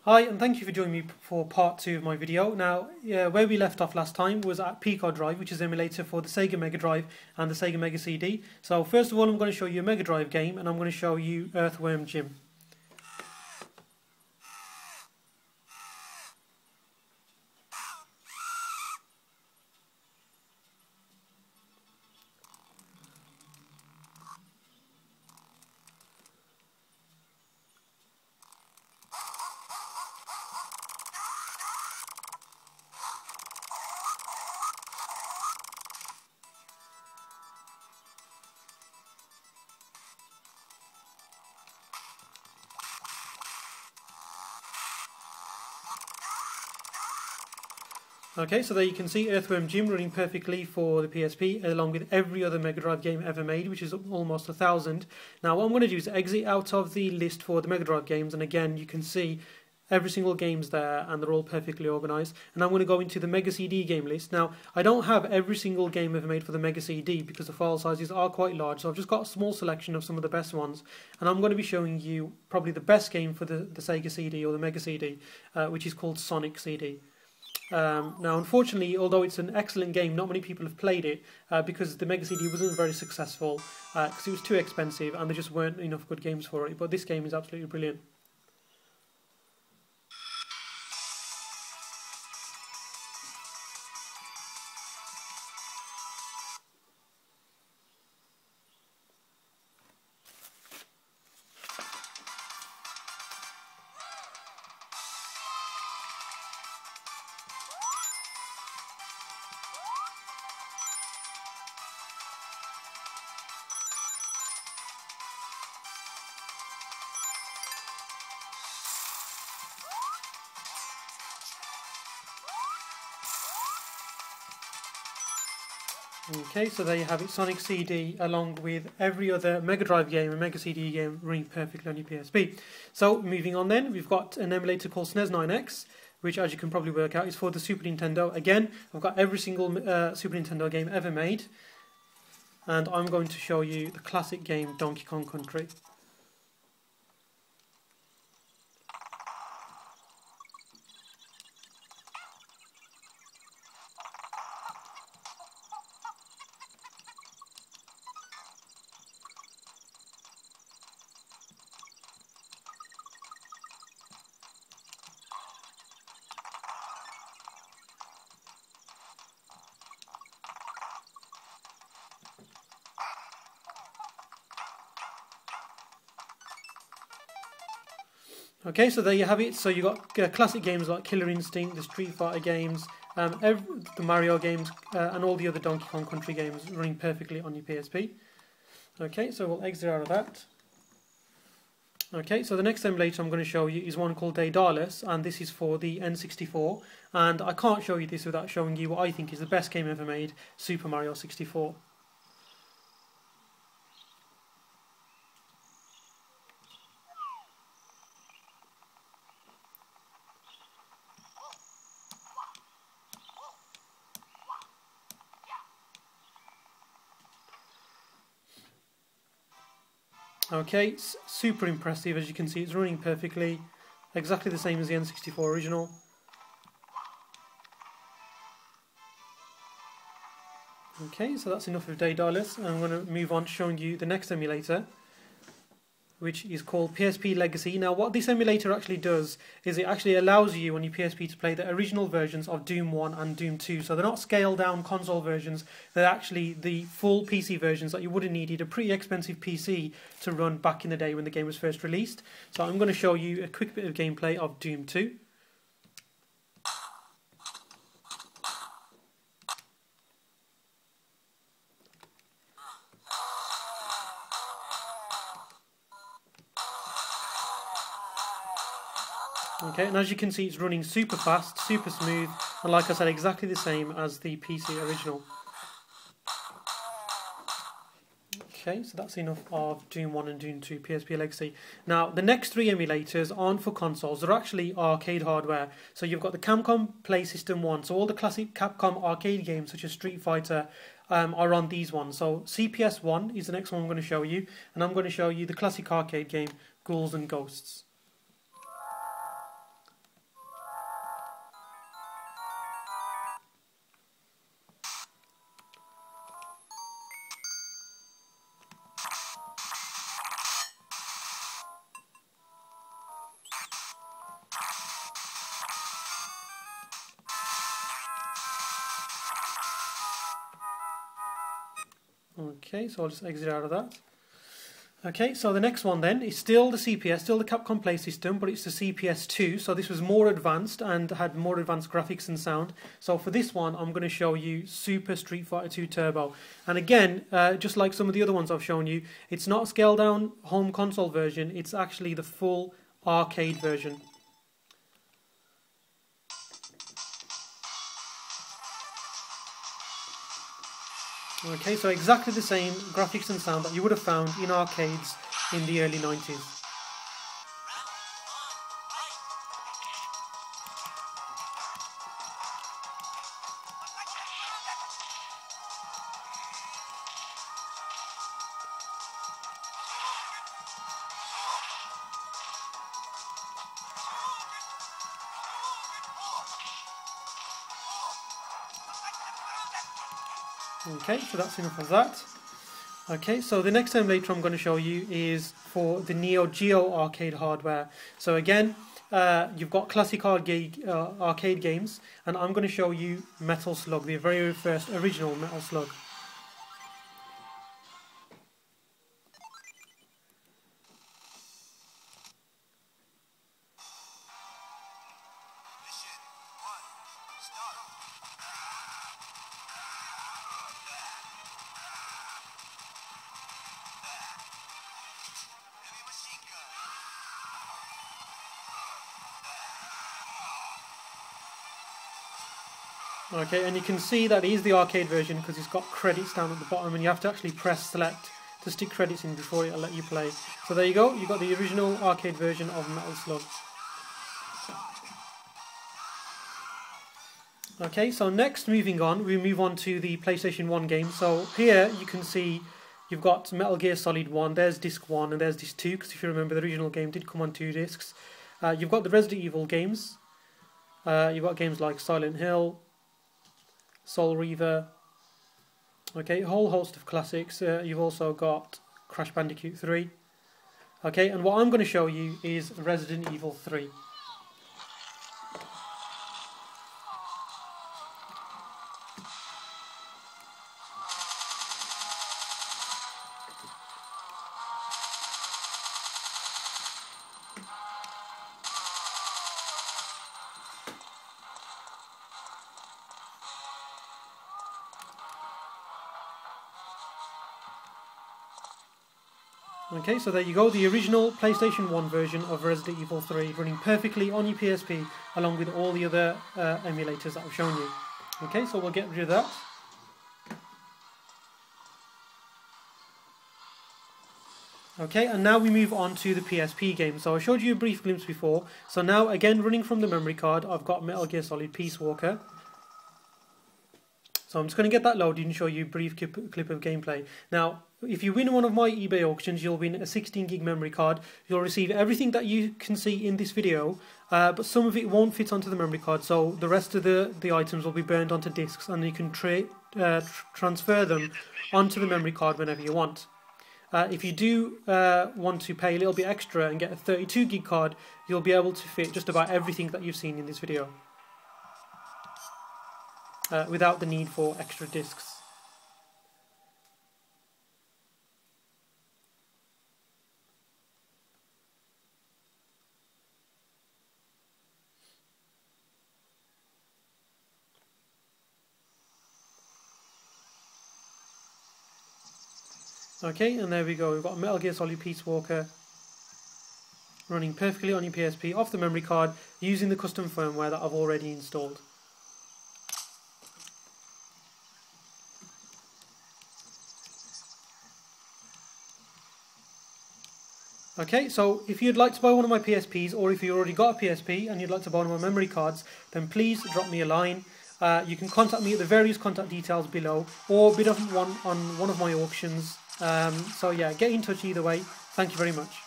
Hi, and thank you for joining me for part 2 of my video. Now, where we left off last time was at Pico Drive, which is an emulator for the Sega Mega Drive and the Sega Mega CD. So first of all, I'm going to show you a Mega Drive game, and I'm going to show you Earthworm Jim. Okay, so there you can see Earthworm Jim running perfectly for the PSP, along with every other Mega Drive game ever made, which is almost 1,000. Now what I'm going to do is exit out of the list for the Mega Drive games, and again you can see every single game's there and they're all perfectly organised. And I'm going to go into the Mega CD game list. Now I don't have every single game ever made for the Mega CD because the file sizes are quite large, so I've just got a small selection of some of the best ones, and I'm going to be showing you probably the best game for the Sega CD or the Mega CD, which is called Sonic CD. Now unfortunately, although it's an excellent game, not many people have played it because the Mega CD wasn't very successful because it was too expensive and there just weren't enough good games for it, but this game is absolutely brilliant. Okay, so there you have it, Sonic CD, along with every other Mega Drive game and Mega CD game running perfectly on your PSP. So, moving on then, we've got an emulator called SNES 9X, which, as you can probably work out, is for the Super Nintendo. Again, I've got every single Super Nintendo game ever made, and I'm going to show you the classic game Donkey Kong Country. Okay, so there you have it. So you got classic games like Killer Instinct, the Street Fighter games, the Mario games, and all the other Donkey Kong Country games running perfectly on your PSP. Okay, so we'll exit out of that. Okay, so the next emulator I'm going to show you is one called Daedalus, and this is for the N64. And I can't show you this without showing you what I think is the best game ever made, Super Mario 64. Okay, it's super impressive. As you can see, it's running perfectly, exactly the same as the N64 original. Okay, so that's enough of Daedalus, and I'm going to move on to showing you the next emulator, which is called PSP Legacy. Now what this emulator actually does is it actually allows you on your PSP to play the original versions of Doom 1 and Doom 2. So they're not scaled down console versions, they're actually the full PC versions that you would have needed a pretty expensive PC to run back in the day when the game was first released. So I'm going to show you a quick bit of gameplay of Doom 2. Okay, and as you can see, it's running super fast, super smooth, and like I said, exactly the same as the PC original. Okay, so that's enough of Doom 1 and Doom 2 PSP Legacy. Now, the next three emulators aren't for consoles, they're actually arcade hardware. So you've got the Capcom Play System 1, so all the classic Capcom arcade games such as Street Fighter are on these ones. So CPS 1 is the next one I'm going to show you, and I'm going to show you the classic arcade game Ghouls and Ghosts. Okay, so I'll just exit out of that. Okay, so the next one then is still the CPS, still the Capcom Play System, but it's the CPS2. So this was more advanced and had more advanced graphics and sound. So for this one, I'm going to show you Super Street Fighter 2 Turbo. And again, just like some of the other ones I've shown you, it's not a scaled down home console version, it's actually the full arcade version. Okay, so exactly the same graphics and sound that you would have found in arcades in the early 90s. Okay, so that's enough of that. Okay, so the next emulator I'm going to show you is for the Neo Geo arcade hardware. So again, you've got classic arcade games, and I'm going to show you Metal Slug, the very first original Metal Slug. Okay, and you can see that it is the arcade version because it's got credits down at the bottom, and you have to actually press select to stick credits in before it'll let you play. So there you go, you've got the original arcade version of Metal Slug. Okay, so next, moving on, we move on to the PlayStation 1 game. So here you can see you've got Metal Gear Solid 1, there's disc 1 and there's disc 2, because if you remember the original game did come on 2 discs. You've got the Resident Evil games, you've got games like Silent Hill, Soul Reaver, okay, a whole host of classics. You've also got Crash Bandicoot 3. Okay, and what I'm going to show you is Resident Evil 3. Okay, so there you go, the original PlayStation 1 version of Resident Evil 3 running perfectly on your PSP along with all the other emulators that I've shown you. Okay, so we'll get rid of that. Okay, and now we move on to the PSP game. So I showed you a brief glimpse before. So now, again, running from the memory card, I've got Metal Gear Solid Peace Walker. So I'm just going to get that loaded and show you a brief clip of gameplay. Now, if you win one of my eBay auctions, you'll win a 16 gig memory card. You'll receive everything that you can see in this video, but some of it won't fit onto the memory card, so the rest of the items will be burned onto discs, and you can transfer them onto the memory card whenever you want. If you do want to pay a little bit extra and get a 32 gig card, you'll be able to fit just about everything that you've seen in this video, without the need for extra discs. Okay, and there we go, we've got Metal Gear Solid Peace Walker running perfectly on your PSP off the memory card using the custom firmware that I've already installed. Okay, so if you'd like to buy one of my PSPs, or if you already got a PSP and you'd like to buy one of my memory cards, then please drop me a line. You can contact me at the various contact details below, or bid on one of my auctions. So yeah, get in touch either way. Thank you very much.